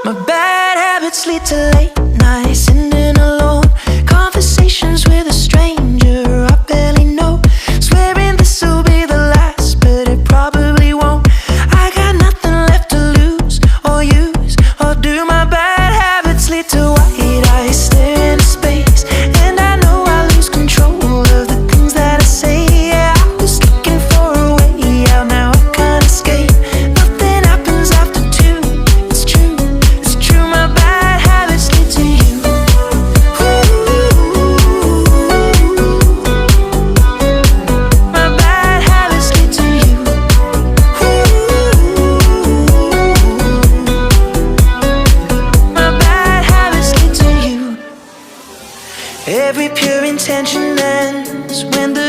My bad habits lead to late nights, sitting alone, conversations with a stranger I barely know, swearing this'll be the last, but it probably won't. I got nothing left to lose or use or do. My bad habits lead to white eyes staring into space, and I know I lose control of the things that I say. Yeah, I was looking for a way out, now I can't escape. Nothing happens after two. It's true, it's true. My bad habits lead to you. My bad habits lead to you. My bad habits lead to you. Every pure intention ends when the